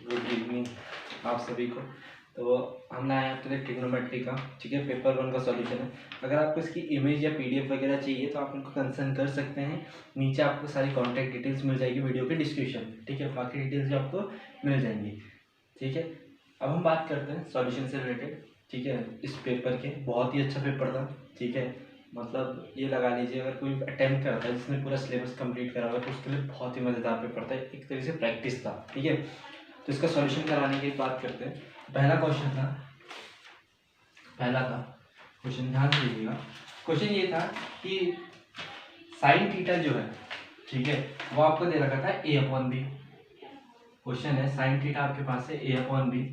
Good evening आप सभी को। तो हम लाए हैं आपके लिए ट्रिग्नोमेट्री का, ठीक है, पेपर 1 का सॉल्यूशन है। अगर आपको इसकी इमेज या पीडीएफ वगैरह चाहिए तो आप इनको कंसर्न कर सकते हैं। नीचे आपको सारी कॉन्टैक्ट डिटेल्स मिल जाएगी वीडियो के डिस्क्रिप्शन में, ठीक है, बाकी डिटेल्स भी आपको मिल जाएंगी, ठीक है। अब हम बात करते हैं सॉल्यूशन से रिलेटेड, ठीक है। इस पेपर के बहुत ही अच्छा पेपर था, ठीक है। मतलब ये लगा लीजिए अगर कोई अटेम्प्ट करता है जिसने पूरा सिलेबस कंप्लीट करा हुआ है तो उसके लिए बहुत ही मज़ेदार पेपर था, एक तरीके से प्रैक्टिस था, ठीक है। तो इसका सॉल्यूशन कराने की बात करते हैं। पहला था क्वेश्चन, ध्यान से लीजिएगा। क्वेश्चन ये था कि साइन थीटा जो है, ठीक है, वो आपको दे रखा था a/b। क्वेश्चन है साइन थीटा आपके पास है a/b,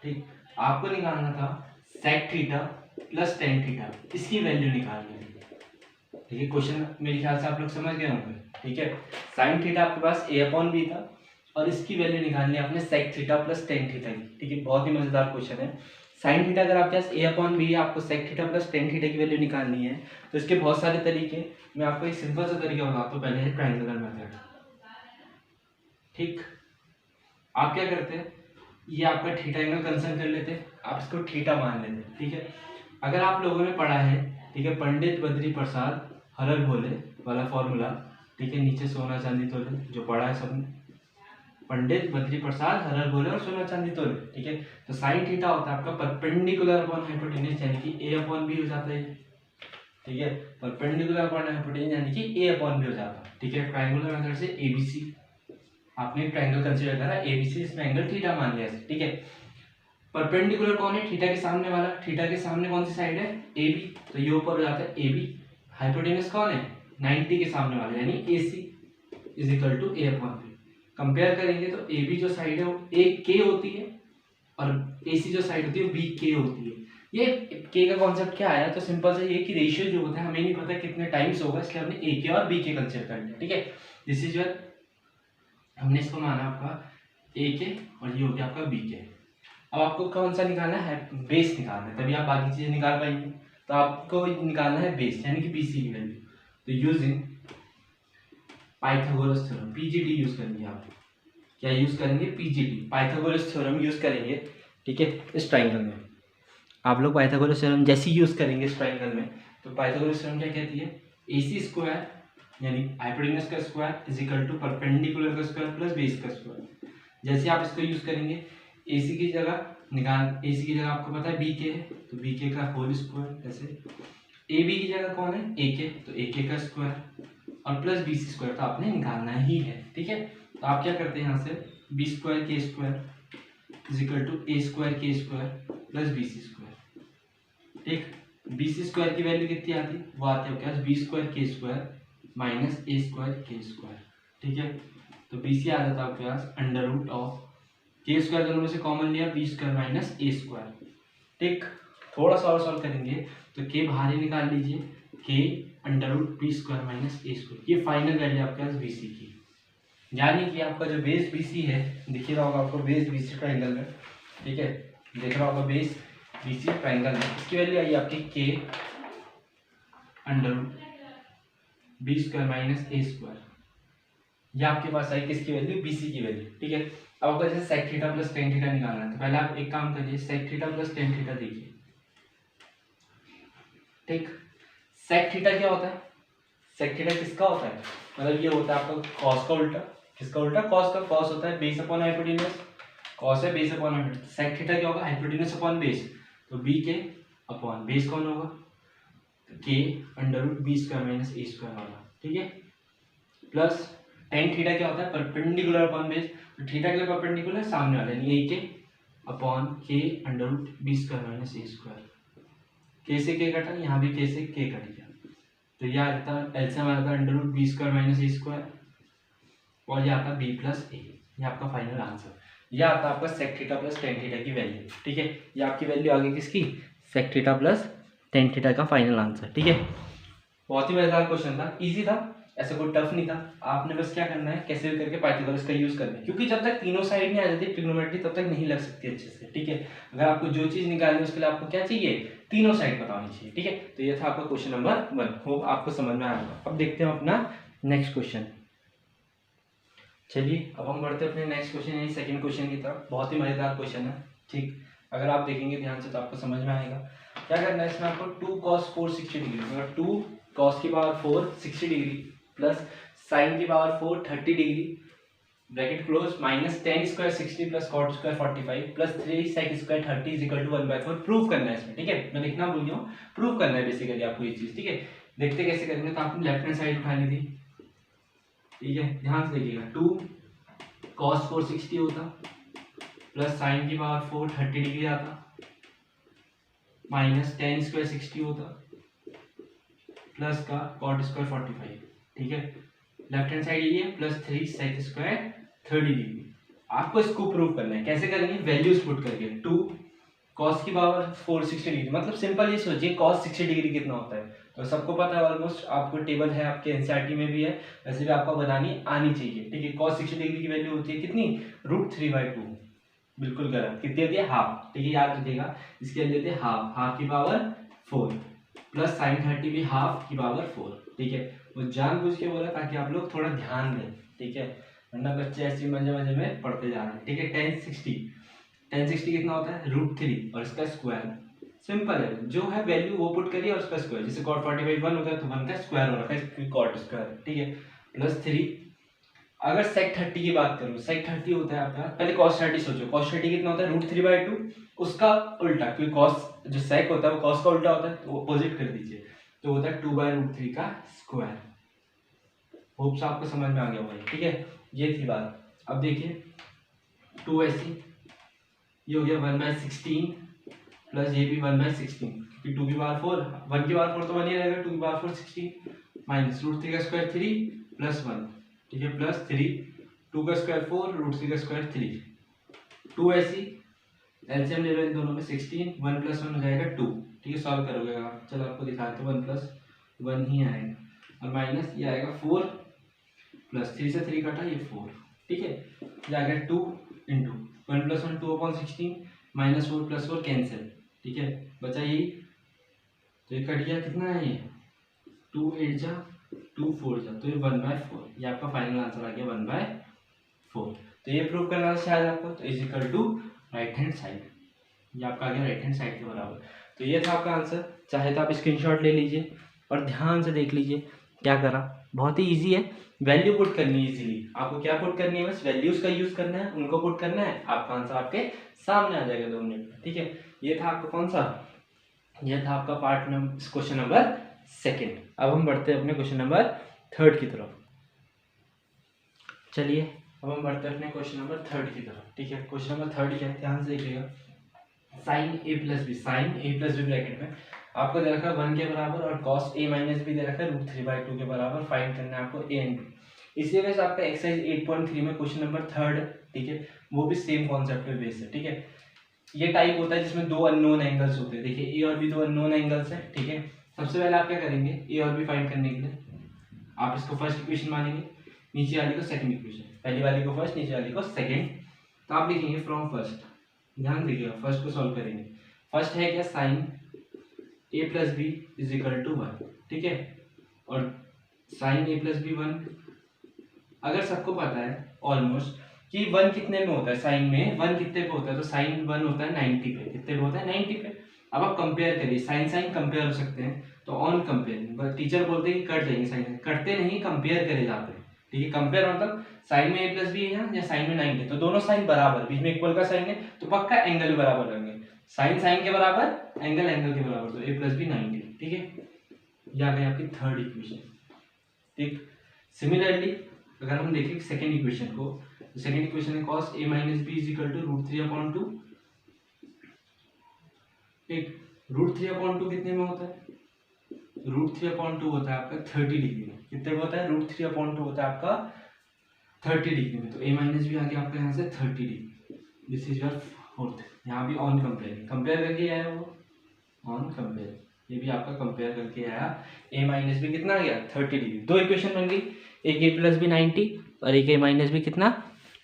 ठीक। आपको निकालना था sec theta plus tan theta, इसकी वैल्यू निकालनी है, ठीक है। क्वेश्चन मेरे ख्याल से आप लोग समझ गए होंगे, ठीक है। साइन थीटा आपके पास a/b था और इसकी वैल्यू निकालनी है आपने sec theta plus tan theta की, ठीक है। बहुत ही मजेदार क्वेश्चन है। साइन थीटा अगर आपके पास a/b है, आपको sec theta plus tan theta की वैल्यू निकालनी है तो इसके बहुत सारे तरीके। मैं आपको एक सिंपल सा तरीका बताता हूँ, पहले है ट्रायंगुलर मेथड, ठीक। आप क्या करते हैं, ये आपका थीटा एंगल कंसिडर कर लेते हैं, आप इसको थीटा मान लेते हैं, ठीक है। अगर आप लोगों ने पढ़ा है, ठीक है, पंडित बद्री प्रसाद हरर भोले वाला फॉर्मूला, ठीक है, नीचे सोना चांदी तोले, जो पढ़ा है सबने, पंडित बद्री प्रसाद हरर भोले और सोना चांदी तोले, ठीक है। तो साइन थीटा होता है आपका परपेंडिकुलर अपॉन हाइपोटेन्यूज, यानी कि a/b हो जाता है, ठीक है। परपेंडिकुलर अपॉन हाइपोटेन्यूज यानी कि a/b हो जाता है, ठीक है। ट्रायंगुलर मेथड से ABC, आपने ट्रायंगल कंसीडर करा ABC, इसमें एंगल थीटा मान लिया, ठीक है। परपेंडिकुलर कौन है, थीटा के सामने वाला, थीटा के सामने कौन सी साइड है, AB, तो ये ऊपर हो जाता है AB। हाइपोटेन्यूज कौन है, 90 के सामने वाला, यानी AC is equal to a/b। Compare करेंगे तो AB जो साइड है वो AK होती है और AC जो साइड होती है वो BK होती है। ये K का कॉन्सेप्ट क्या आया, तो सिंपल से ये कि रेशियो जो होता है हमें नहीं पता कितने टाइम्स होगा, इसलिए हमने AK और BK कंसीडर कर लिया, ठीक है। दिस इज योर, हमने इसको माना आपका AK और ये हो गया आपका BK। अब आपको कौन सा निकालना है, बेस निकालना है, तभी आप बाकी चीजें निकाल पाएंगे। तो आपको निकालना है बेस, यानी कि BC की वैल्यू। तो using Pythagoras theorem, PGT use करेंगे आप। क्या यूज करेंगे, PGT, पाइथागोरस थ्योरम यूज करेंगे, ठीक है। इस ट्रायंगल में आप लोग पाइथागोरस थ्योरम जैसे ही यूज करेंगे इस ट्रायंगल में, तो पाइथागोरस थ्योरम क्या कहती है, AC स्क्वायर यानी हाइपोटेन्यूज का square is equal to perpendicular का स्क्वायर प्लस बेस का स्क्वायर। जैसे आप इसको यूज करेंगे, AC की जगह आपको पता है BK है, तो BK का होल स्क्वायर, जैसे AB की जगह कौन है, AK, तो AK का स्क्वायर और प्लस BC स्क्वायर तो आपने निकालना ही है, ठीक है। तो आप क्या करते हैं, यहाँ से B square K square is equal to A square K square plus BC square, ठीक। BC स्क्वायर की वैल्यू कितनी आती है, वो आती है आपके पास B square K square minus A square K square, ठीक है। तो BC आ जाता है आपके पास under root of K square, दोनों में से कॉमन लिया, B square minus A square, ठीक। थोड़ा सा और सॉल्व करेंगे तो K बाहर ही निकाल लीजिए, K under root B square minus A square, ये फाइनल वैल्यू आपके पास BC की, यानी कि आपका जो बेस BC है, दिख रहा होगा आपको बेस BC ट्रायंगल में, ठीक है, देख रहा होगा बेस BC ट्रायंगल में, इसकी वैल्यू आई आपकी K under root B square minus A square, ये आपके पास आई किसकी वैल्यू, BC की वैल्यू, ठीक है। अब आपको जैसे sec theta plus tan theta निकालना है, तो पहले आप एक काम करिए, sec theta plus tan theta देखिए, ठीक। सेक थीटा क्या होता है, सेक थीटा किसका होता है, मतलब ये होता है आपका कॉस का उल्टा, किसका उल्टा, कॉस का। कॉस होता है बेस अपॉन हाइपोटेन्यूज, कॉस है base upon hypotenuse. Sec theta क्या होगा, हाइपोटेन्यूज अपॉन बेस, तो BK अपॉन बेस कौन होगा, K under root B square minus A square होगा, ठीक है। प्लस टेन थीटा क्या होता है, परपेंडिकुलर अपॉन बेस, तो थीटा के लिए परपेंडिकुलर सामने वाला, यानी AK upon K under root B square minus A square. K से K कटा, यहाँ भी K से K कट गया, तो यह आता है एलसीएम आता है under root B square minus A square और यह आता है B प्लस A, ये आपका फाइनल आंसर। यह आता है आपका sec theta plus tan theta की वैल्यू, ठीक है। ये आपकी वैल्यू आ गई किसकी, sec theta plus tan theta का फाइनल आंसर, ठीक है। बहुत ही मजेदार क्वेश्चन था, इजी था, ऐसा कोई टफ नहीं था। आपने बस क्या करना है, कैसे भी करके पाइथागोरस का यूज करना है, क्योंकि जब तक तीनों साइड नहीं आ जाती ट्रिग्नोमेट्री तब तक नहीं लग सकती अच्छे से, ठीक है। अगर आपको जो चीज निकालनी है उसके लिए आपको क्या चाहिए, तीनों साइड पता होनी चाहिए, ठीक है। तो ये था आपका क्वेश्चन नंबर 1, होप आपको समझ में आया होगा। अब देखते हैं अपना नेक्स्ट क्वेश्चन। चलिए अब हम बढ़ते हैं अपने नेक्स्ट क्वेश्चन यानी सेकंड क्वेश्चन की तरफ। बहुत ही मजेदार क्वेश्चन है, ठीक। अगर आप देखेंगे ध्यान से तो आपको समझ में आएगा। क्या करना है इसमें आपको 2 cos 4 60 डिग्री, मतलब 2 cos की पावर 4 60 डिग्री प्लस साइन की power 4 30 degree bracket close minus ten square 60 plus cot square 45 plus 3 sec square 30 is equal to 1/4 prove करना है इसमें, ठीक है। मैं लिखना भूल गया हूँ, प्रूव करना है बेसिकली आपको ये चीज, ठीक है। देखते कैसे करेंगे। तो आपने लेफ्ट हैंड साइड उठानी थी, ठीक है। ध्यान से देखिएगा 2 cos 4 60 होता प्लस साइन की पावर 4 30 डिग्री आता माइनस टेन स्क्वायर 60 होता प्लस का कॉट स्क्वायर 45, ठीक है। लेफ्ट हैंड साइड ये है प्लस 3 सेक स्क्वायर 30 डिग्री। आपको इसको प्रूव करना है। कैसे करेंगे? वैल्यूज पुट करके 2 cos की पावर 4 60 डिग्री, मतलब सिंपल ये सोचिए cos 60 डिग्री कितना होता है। तो सबको पता है ऑलमोस्ट, आपको टेबल है आपके एनसीईआरटी में भी है, वैसे भी आपको बनानी आनी चाहिए, ठीक है। cos 60 डिग्री की वैल्यू होती है कितनी? √3/2। बिल्कुल गलत, कितनी होती है? हाफ, ठीक है। याद रखिएगा इसकी वैल्यू होती है हाफ, हाफ की पावर 4 प्लस साइन 30 भी हाफ की पावर 4, ठीक है। वो जानबूझ के बोला ताकि आप लोग थोड़ा ध्यान दें, ठीक है, वरना बच्चे ऐसे मजे मजे में पढ़ते जा रहे हैं, ठीक है। 1060 कितना होता है? √3 और इसका स्क्वायर। सिंपल है, जो है वैल्यू वो पुट करिए और उसका स्क्वायर। जैसे cot 45 1 होता है तो 1 का स्क्वायर हो रखा है, cot स्क्वायर, ठीक है, प्लस 3। अगर sec 30 की बात करूँ, sec 30 होता है आपका, पहले cos 30 सोचो, cos 30 कितना होता है? √3/2, उसका उल्टा, क्योंकि cos जो sec होता है वो cos का उल्टा होता है, तो अपोजिट कर दीजिए, तो होता है 2/√3 का स्क्वायर। होप्स आपको समझ में आ गया होगा, ठीक है। ये थी बात। अब देखिए 2 ऐसी, ये हो गया 1/16 प्लस ये भी 1/16, क्योंकि 2 की पावर 4, 1 की पावर 4 तो 1 ही रहेगा, 2 की पावर 4 16 माइनस √3 का स्क्वायर 3 प्लस 1, ठीक है, प्लस 3, 2 का स्क्वायर 4 √3 का स्क्वायर 3। 2 ऐसी एलसीएम ले लो इन दोनों में, 16 1 + 1 हो जाएगा 2, ठीक है। सॉल्व करोगे आप, चलो आपको दिखाते हैं, 1 + 1 ही आएगा और माइनस ये आएगा 4 प्लस 3 से 3 कटा, ये 4, ठीक है। ये आ गया 2 इंटू 1 + 1 2/16 माइनस 4 + 4 कैंसिल, ठीक है, बचा यही, तो ये कट गया, कितना है ये? 2 8 जा 2 4 जा, तो ये 1/4, ये आपका फाइनल आंसर आ गया 1/4। तो ये प्रूव करना था शायद आपको, तो is equal to right hand side, ये आपका आ गया राइट हैंड साइड के बराबर। तो ये था आपका आंसर। चाहे तो आप स्क्रीनशॉट ले लीजिए और ध्यान से देख लीजिए क्या करा। बहुत ही ईजी है, वैल्यू पुट करनी है इजीली। आपको क्या पुट करनी है? बस वैल्यूज का यूज करना है, उनको पुट करना है, आपका आंसर आपके सामने आ जाएगा 2 मिनट में, ठीक है। ये था आपका कौन सा? ये था आपका क्वेश्चन नंबर 2। अब हम बढ़ते हैं अपने क्वेश्चन नंबर 3 की तरफ। चलिए अब हम बढ़ते हैं अपने क्वेश्चन नंबर 3 की तरफ, ठीक है। क्वेश्चन नंबर 3 क्या है? ध्यान से देखिएगा। Sine a + b, sine a + b bracket में आपको दे रखा है 1 के बराबर और cos a - b दे रखा है √3/2 के बराबर। फाइंड करना है आपको a एंड b। इसी वजह से आपका एक्सरसाइज 8.3 में क्वेश्चन नंबर 3, ठीक है, वो भी सेम कॉन्सेप्ट पे बेस्ड है, ठीक है। ये टाइप होता है जिसमें 2 अननोन एंगल्स होते हैं। देखिए ए और बी 2 अननोन एंगल्स है, ठीक है। सबसे पहले आप क्या करेंगे? ए और बी फाइंड करने के लिए आप इसको फर्स्ट इक्वेशन मानेंगे, नीचे वाली को सेकंड इक्वेशन, पहली वाली को फर्स्ट, नीचे वाली को सेकंड। तो आप लिखेंगे फ्रॉम फर्स्ट, ध्यान दीजिएगा, फर्स्ट को सॉल्व करेंगे। फर्स्ट है क्या? साइन a + b = 1, ठीक है, और साइन a + b 1। अगर सबको पता है ऑलमोस्ट कि 1 कितने में होता है, साइन में 1 कितने पे होता है, तो साइन 1 होता है 90 पे। कितने पे होता है? 90 पे। अब आप कंपेयर करिए, साइन साइन कंपेयर हो सकते हैं, तो ऑन कंपेयर, टीचर बोलते हैं कि कट जाएंगे साइन, कटते नहीं, कंपेयर करे जाते हैं, ठीक है। कंपेयर मतलब साइन में a + b है या साइन में 90, तो दोनों साइन बराबर, बीच में इक्वल का साइन है, तो पक्का एंगल भी बराबर रहेंगे। साइन साइन के बराबर, एंगल एंगल के बराबर, तो a + b 90, ठीक है। ये आ गई आपकी 3rd इक्वेशन, ठीक। सिमिलरली अगर हम देखें सेकंड इक्वेशन को, तो सेकंड इक्वेशन है cos a - b = √3/2, ठीक। √3/2 कितने में होता है? √3/2 होता है आपका 30 डिग्री में। कितने में होता है? √3/2 होता है आपका 30 डिग्री में। तो a - b आ गया आपका यहाँ से 30 degree. This is your 4th। यहाँ भी ऑन कंपेयर, कंपेयर करके आया वो, ऑन कंपेयर, ये भी आपका कंपेयर करके आया। a - b कितना आ गया? 30 डिग्री। 2 इक्वेशन बन गई, एक a + b 90 और एक a - b कितना?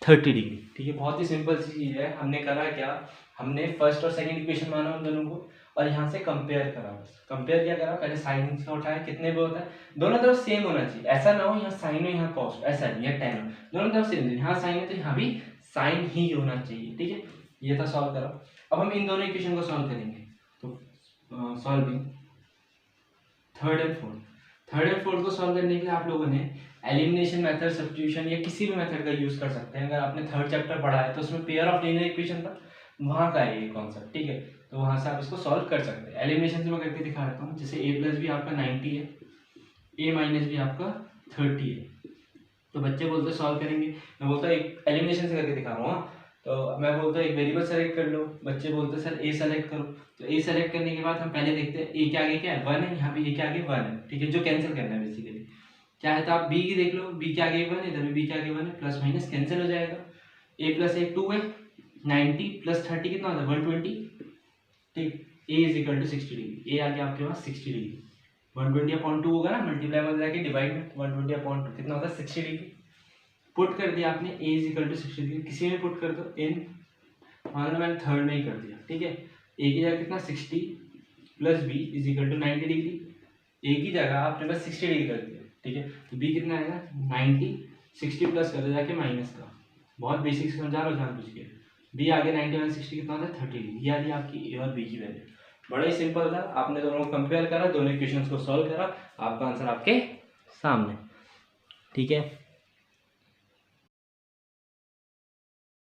30 डिग्री, ठीक है। बहुत ही सिंपल सी चीज है। हमने करा क्या? हमने फर्स्ट और सेकंड इक्वेशन माना उन दोनों को, और यहाँ से कंपेयर करा, बस कंपेयर क्या करा, पहले साइन से उठाया, कितने पे होता है, दोनों तरफ सेम होना चाहिए, ऐसा ना हो यहाँ साइन हो यहाँ कॉस, ऐसा नहीं है टेन हो, दोनों तरफ सेम, यहाँ साइन है तो यहाँ भी साइन ही होना चाहिए, ठीक है। ये था सॉल्व करो। अब हम इन दोनों इक्वेशन को सॉल्व करेंगे, तो सॉल्विंग थर्ड एंड फोर्थ को सॉल्व करने के लिए आप लोगों ने एलिमिनेशन मेथड, सब्स्टिट्यूशन या किसी भी मेथड का यूज कर सकते हैं। अगर आपने थर्ड चैप्टर पढ़ा है तो उसमें पेयर ऑफ लीनियर इक्वेशन था, वहाँ का है ये कॉन्सेप्ट, ठीक है। तो वहाँ से आप इसको सॉल्व कर सकते हैं। एलिमिनेशन से मैं करके दिखा देता हूँ। जैसे a प्लस भी आपका 90 है, a माइनस भी आपका 30 है, तो बच्चे बोलते सॉल्व करेंगे, मैं बोलता हूँ एक एलिमिनेशन से करके दिखा रहा हूँ। तो मैं बोलता हूँ एक वेरिएबल सेलेक्ट कर लो, बच्चे बोलते सर a सेलेक्ट करो। तो a सेलेक्ट करने के बाद हम पहले देखते हैं a के आगे क्या है, 1 है, यहाँ भी a के आगे 1 है, ठीक है, जो कैंसिल करना है बेसिकली। चाहे तो आप b की देख लो, b के आगे 1 है, इधर भी b के आगे 1 है, प्लस माइनस कैंसिल हो जाएगा, a प्लस 1 2 है, 90 प्लस 30 कितना होता है 120, ठीक। a is equal to 60 degree, a आ गया आपके पास 60 डिग्री, 120/2 होगा ना, मल्टीप्लाई में जाके डिवाइड में 120/2 कितना होता है 60 डिग्री। पुट कर दिया आपने, a is equal to 60 degree, किसी में पुट कर दो, इन मान लो मैंने थर्ड में ही कर दिया, ठीक है। a की जगह कितना 60 plus b is equal to 90 degree, a की जगह आपने बस 60 डिग्री कर दिया, ठीक है। तो b कितना आएगा 90, 60 प्लस कर दो जाके माइनस का, बहुत बेसिक समझा रहा हूँ जान बुझ के। b आगे 90 में 60 कितना होता है 30 डिग्री, ये आ रही आपकी a और b की वैल्यू। बड़ा ही सिंपल था, आपने दोनों को कंपेयर करा, दोनों इक्वेशंस को सॉल्व करा, आपका आंसर आपके सामने, ठीक है।